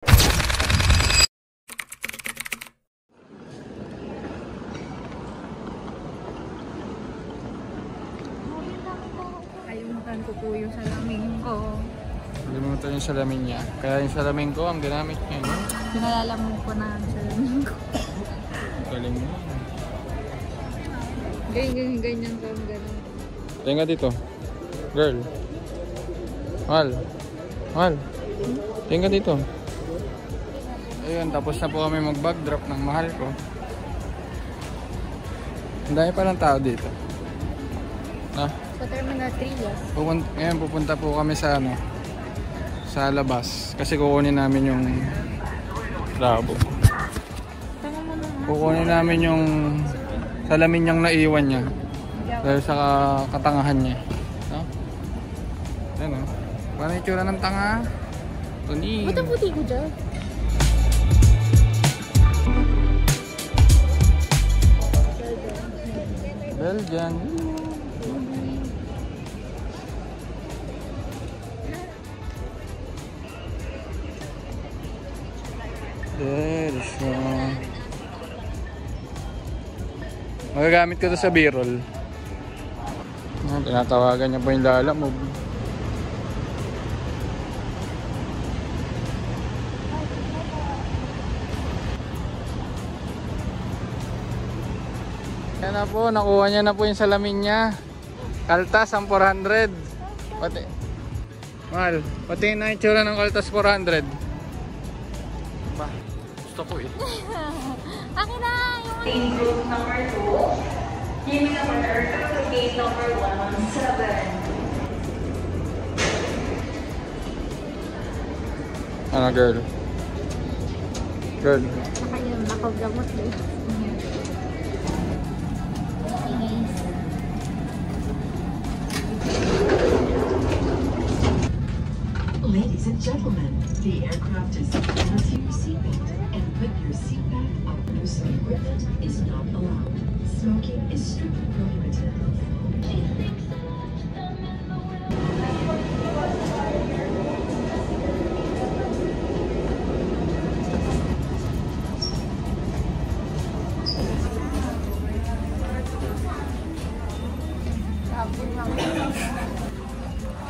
Kalimutan ko po yung salamin ko. Kalimutan yung salamin niya. Kaya yung salamin ko ang ginamit niya. No? Pinalalamog ko na ang salamin ko. Galing mo. Ganyan ko. Ganun. Tingnan ka dito. Girl. Mahal. Mahal. Tingnan ka dito. Ayun, tapos na po kami mag-backdrop ng mahal ko. Ang dami pa ng tao dito. Ah? Sa Terminal 3, yes. Ngayon pupunta po kami sa ano, sa labas. Kasi kukunin namin yung labo. Kukunin namin yung salamin niyang naiwan niya. Dahil sa katangahan niya. No? Ayan o. Paano yung tsura ng tanga? Tuning. Ba't ang puti ko dyan? Belgian. There siya. Magagamit ko to sa B-roll. Tinatawagan niya pa yung lalamog. Yan na po, nakuha niya na po yung salamin niya. Kaltas ang 400. Pati, mahal, pati na yung tsura ng Kaltas 400. Ba, gusto ko eh. Akin na! In group number 2, unit number 2 to gate number 117. Ano girl? Girl. Ayun, nakagamot eh. Ladies and gentlemen, the aircraft is fastened to your seatbelt and put your seat back up. Use of equipment is not allowed. Smoking is strictly prohibited.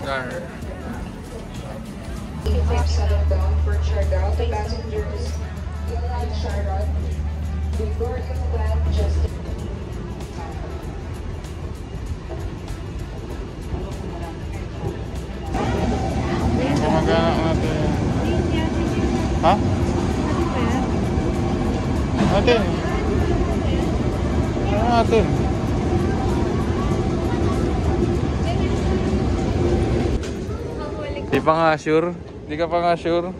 Dar. Southbound for Charlotte to passengers in Charlotte. Before you land, just Yung kamag-anak natin. Ha? Natin. Ano natin? Di pa nga sure? Di ka pa nga sure?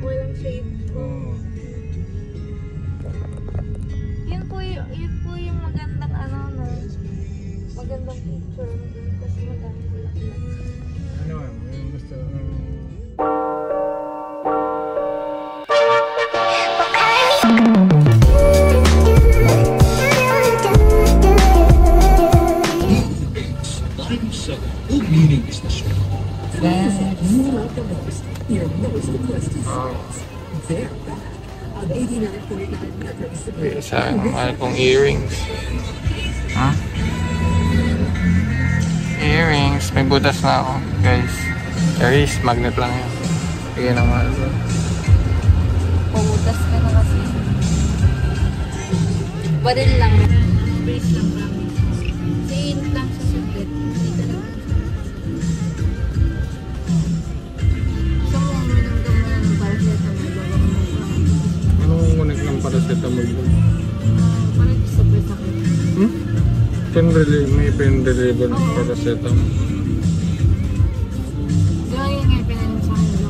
Walang shade ko. Yun po yung magandang ano, no? Magandang picture. Kasi magandang picture. Ano yung gusto? Meaning is the show. Your nose request is there. Of 89.9 Sa mahal kong earrings. Ha? Earrings. May butas na ako, guys. Charis, magnet lang yan. Bigyan ng mahal ko. Pumutas ka na kasi. Baril lang. Brace lang lang. Siin lang sa sugit. Dito lang. So, uminom ka muna ng paracetamol. Anong unik ng paracetamol ko? Parang sobrang sakit. May pain reliever paracetamol. Gaya nga pinanong sa kanila.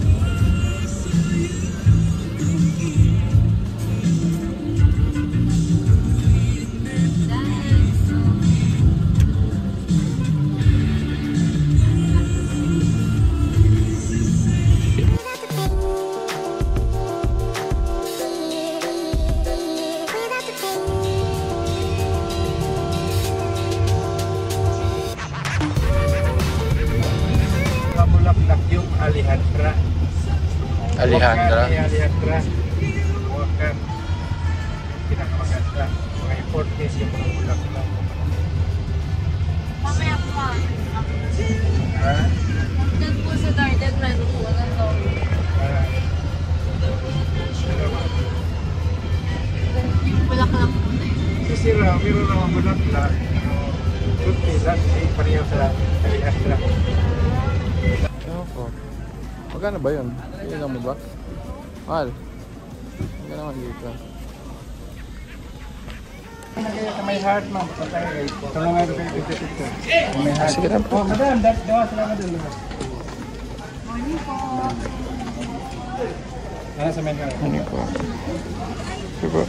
Alejandra. Alejandra. Walker. Pinakamaganda. Mga importance yung mga bulak-bulak. Mamaya po Ha? Doon po sa garden, meron po ng dog. Yung bulaklak po na yun. Sisira, meron naman bulak-bulak. Tuti lang, hindi pareho sa Alejandra. Ano po? Magkano ba yun? Ilan mo ba? Mahal. Magkano naman dito? Sa may heart, ma'am. Tulungan ko kayo dito. May heart. Sige lang po. Oh, madam, dawa sila mo dun. Morning po. Sa may heart. Ano po? Sige po.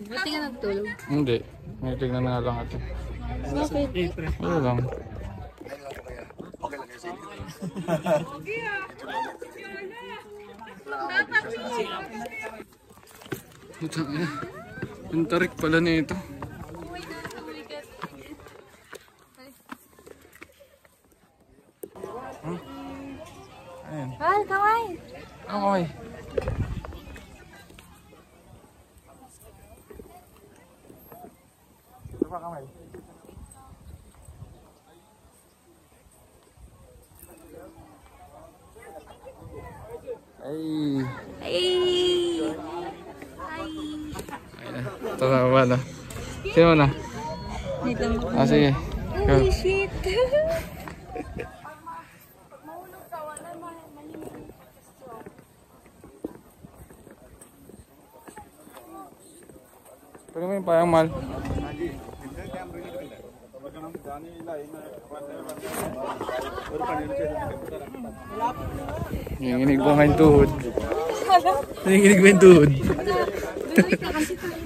Buti nga nagtulog. Hindi. May tignan na lang ito. Bakit? Wala lang. Putang ina. Ang tarik pala nito. Ayan. Hal, kamay! Okay. Ito pa kamay. Ay. Ay! Ay! Tatawa na. Sino na? Dito mo. Ah, sige. Go. Holy shit! Pwede mo yung payang mal. Nanginginig ba nga yung tuhod? Nanginginig ba yung tuhod? Wait na kasi tayo.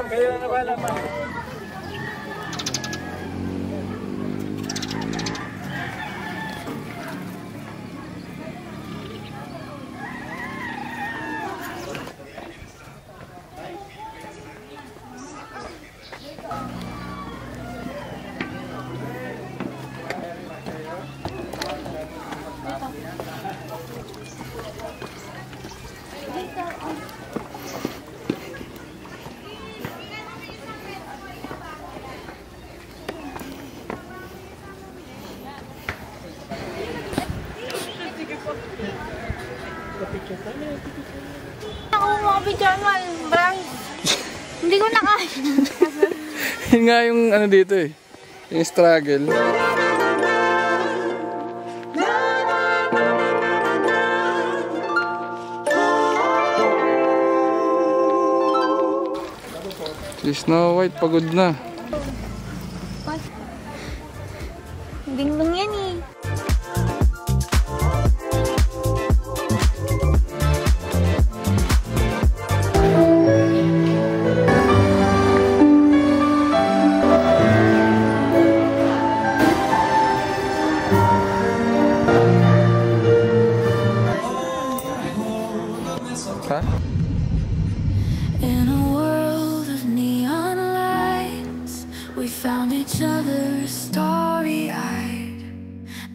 Kayo na ba naman? Ako mga pijama, Bryce. Hindi ko na kaya. Yun nga yung ano dito eh. Yung struggle. Si Snow White pagod na. Ding-dong yan eh. Ha? In a world of neon lights, we found each other starry-eyed.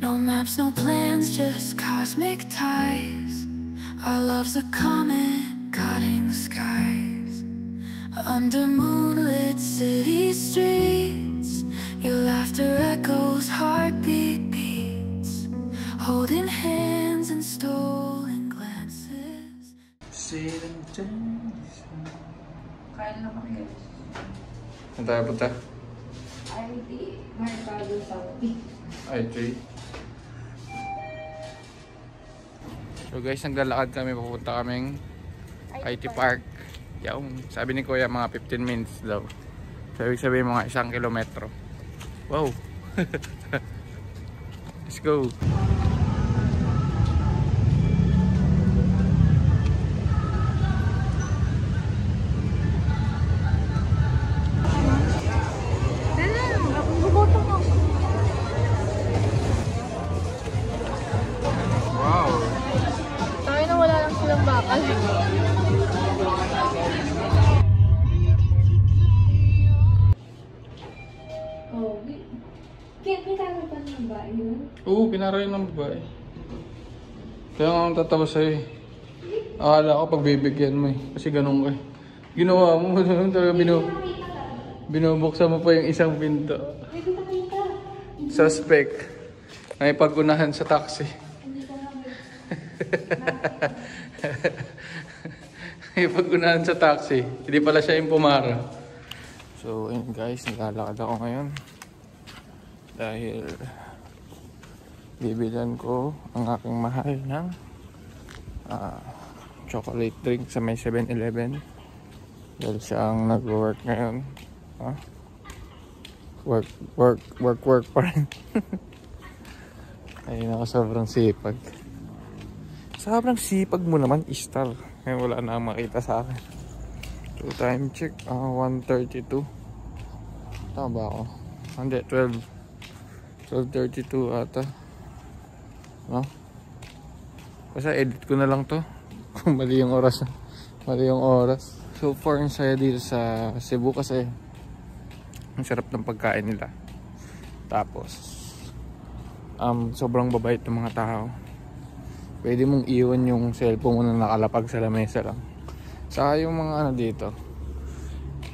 No maps, no plans, just cosmic ties. Our love's a comet cutting skies. Under moonlit city streets, your laughter echoes, heartbeat beats. Holding hands and stolen glances. Kaya na kami. Saan tayo punta? ID Mercado Saudi. IT. So guys, naglalakad kami, papunta kaming IT Park. Yung sabi ni Kuya mga 15 minutes daw. So, ibig sabihin mga 1 kilometro. Wow! Let's go! Wow! Tayo na wala lang silang bakal. Oh, kita mo pa ng ba yun? Oo, pinaray ng babae. Kaya nga akong tatawa sa'yo eh. Akala ko pagbibigyan mo eh. Kasi ganun ka eh. Ginawa mo, talaga binubuksan mo pa yung isang pinto. Suspect. May pag-unahan sa taxi. May pag-unahan sa taxi. Hindi pala siya yung pumara. So, ayun guys, naglalakad ako ngayon. Dahil bibilan ko ang aking mahal ng chocolate drink sa may 7-Eleven. Dahil siya ang nag-work ngayon. Work pa rin. Ayun ako, sobrang sipag. Sobrang sipag mo naman, Istar. Ngayon wala na akong makita sa akin. So time check, 1:32. Tama ba ako? Hindi, 12:32 ata. No? Basta edit ko na lang to. Kung mali yung oras. Mali yung oras. So far, ang saya dito sa Cebu kasi ang sarap ng pagkain nila. Tapos sobrang babait ng mga tao. Pwede mong iwan yung cellphone mo na nakalapag sa lamesa lang. Saka yung mga ano dito,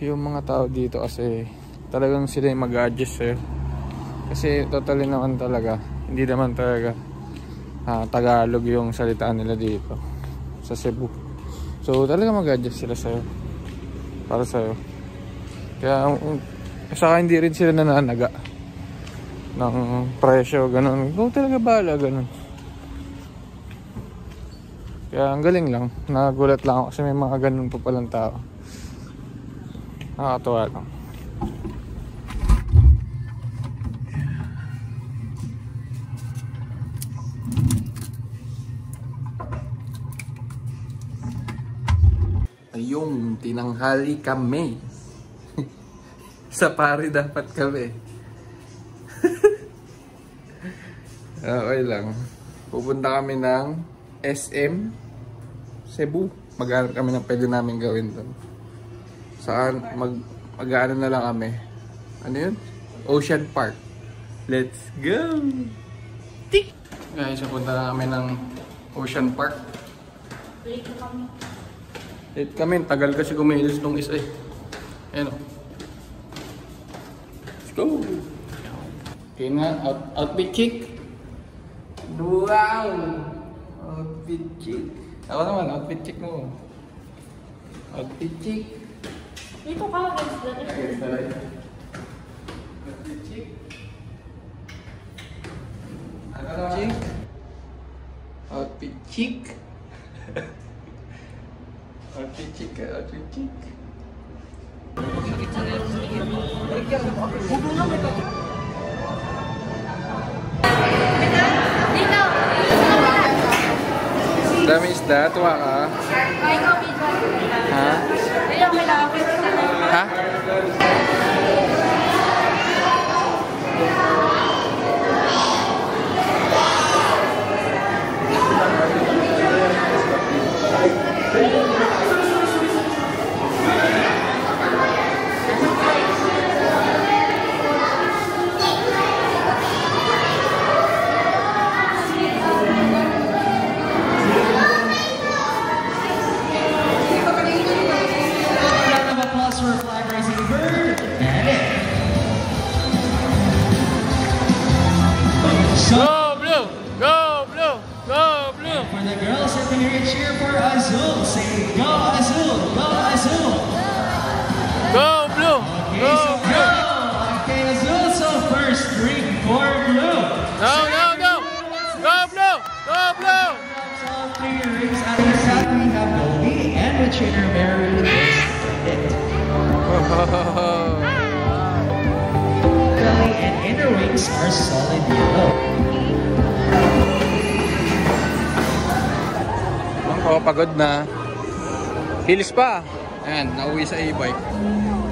yung mga tao dito kasi talagang sila yung mag-adjust sa'yo. Kasi totally naman talaga, hindi naman talaga Tagalog yung salitaan nila dito sa Cebu. So talaga mag-adjust sila sa'yo, para sa'yo. Kaya saka hindi rin sila nananaga ng presyo, ganun. Ikaw talaga bahala, ganun. Kaya ang galing lang. Nagulat lang ako kasi may mga ganun pa palang tao. Nakakatuwa lang. Ayun, tinanghali kami. Sa pari dapat kami. Okay lang. Pupunta kami ng SM Cebu. Maghanap kami ng pwede namin gawin doon. Saan? Mag-ano na lang kami. Ano yun? Ocean Park. Let's go! Tik! Guys, pupunta na kami ng Ocean Park. Late kami. Tagal kasi kumilos nung isa eh. Ayan o. Let's go! Okay na. Outfit check. Wow! Outfit check. Ako naman, outfit check mo. Outfit check. Dito ka, guys. Outfit check. Ano check? Outfit check. Outfit check. Outfit check. Dami isda, tuwa ka? Ha? Ha? Go blue! Go blue! Go blue! For the girls, if you hear a cheer for Azul, say go Azul! Go Azul! Go blue! Okay, Go so blue! go! Okay, Azul, so first drink for blue. No, no, no! Go blue! Go blue! All three rings out of the set, we have Goldie and the trainer Mary. It. Oh, and inner wings are solid yellow. Ako, pagod na. Hilis pa. Ayan, nauwi sa e-bike.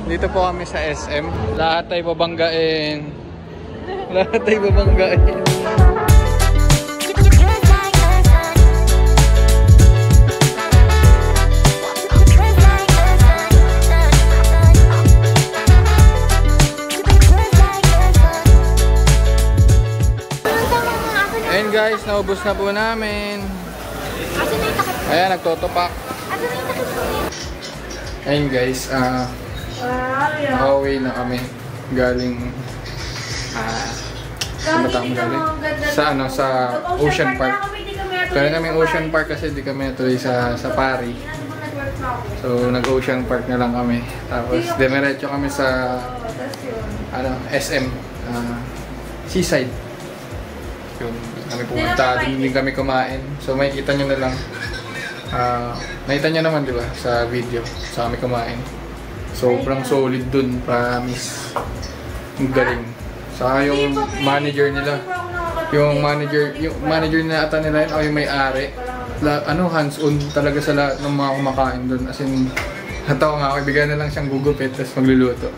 Dito po kami sa SM. Lahat ay babanggain. Lahat ay babanggain. Ayan guys, naubos na po namin. Ayan, nagtotopak. Ayan guys, pauwi na kami. Galing sa Ocean Park. Kaya kami Ocean Park kasi di kami natuloy sa Pari. So nag-Ocean Park na lang kami. Tapos demiretso kami sa SM Seaside. Yung kami pumunta, din kami kumain. So makikita nyo na lang. Nakita nyo naman, di ba, sa video. Sa kami kumain. Sobrang solid dun, promise. Ang galing. Saka yung manager nila. Yung manager na ata nila yun, o yung may-ari. Hands-on talaga sa lahat ng mga kumakain dun. As in, hataw nga, ibigay na lang siyang gugupit, tapos magluluto.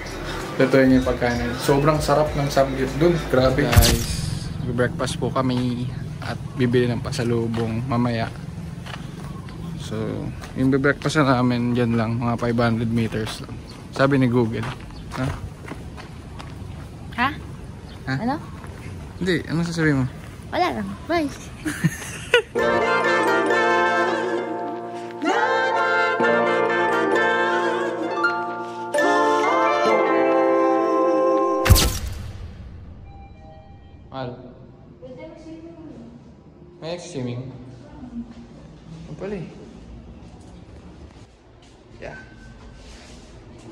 Lutuin niya yung pagkain. Sobrang sarap ng samgyup dun. Grabe. Guys, breakfast po kami at bibili ng pasalubong mamaya. So, yung breakfast na namin dyan lang, mga 500 meters lang. Sabi ni Google. Ha? Ha? Ha? Ano? Hindi, ano sasabihin mo? Wala lang. Bye. Mahal. May swimming? Ang pala eh. Yeah.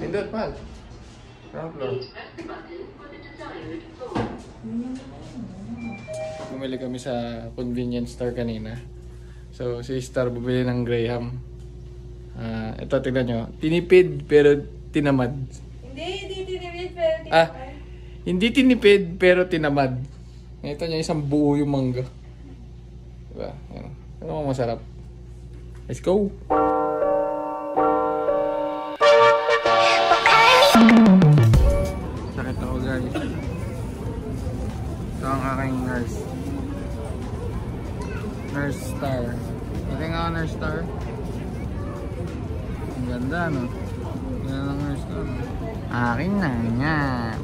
Pindot, mahal. Ground floor. Bumili kami sa convenience store kanina. So, si Star bumili ng Graham. Ito, tignan nyo. Tinipid pero tinamad. Hindi tinipid pero tinamad. Hindi tinipid pero tinamad. Ito niya, isang buo yung mangga. Diba? Yan. Ano mo masarap? Let's go! Sakit ako guys. Ito ang aking nurse. Nurse Star. Ito nga ako Nurse Star. Ang ganda no? Ganda ng nurse ko no? Akin na yan.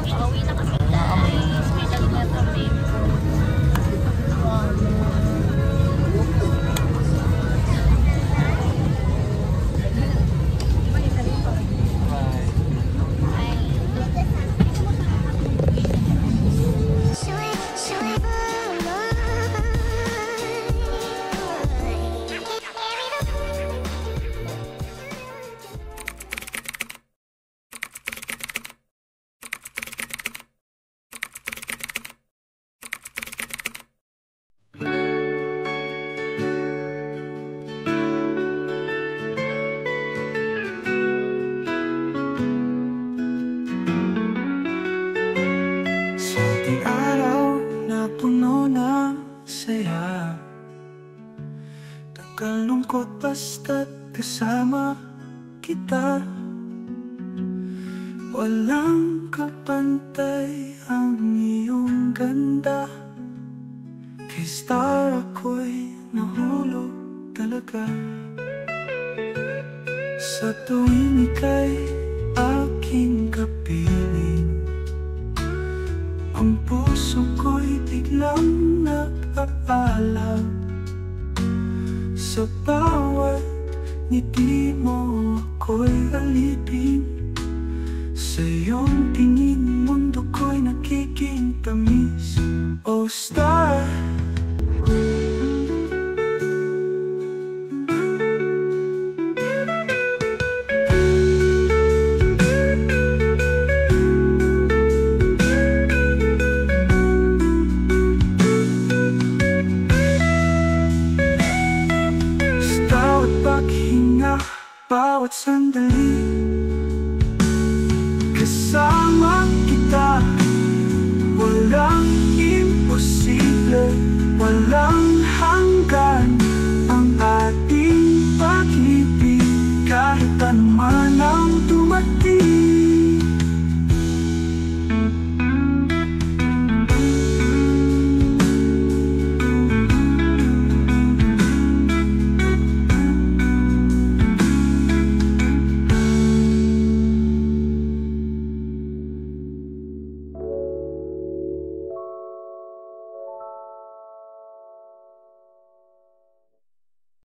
Pauwi na kami guys. Special na kami. Kalungkot basta't kasama kita. Walang kapantay ang iyong ganda. Kay Star ako'y nahulog talaga. Sa tuwing ika'y aking kapiling, ang puso ko'y biglang nag-aalab. Sa bawat ngiti mo ako'y alipin. Sa iyong tingin mundo ko'y nagiging tamis. Oh Star, bawat sandali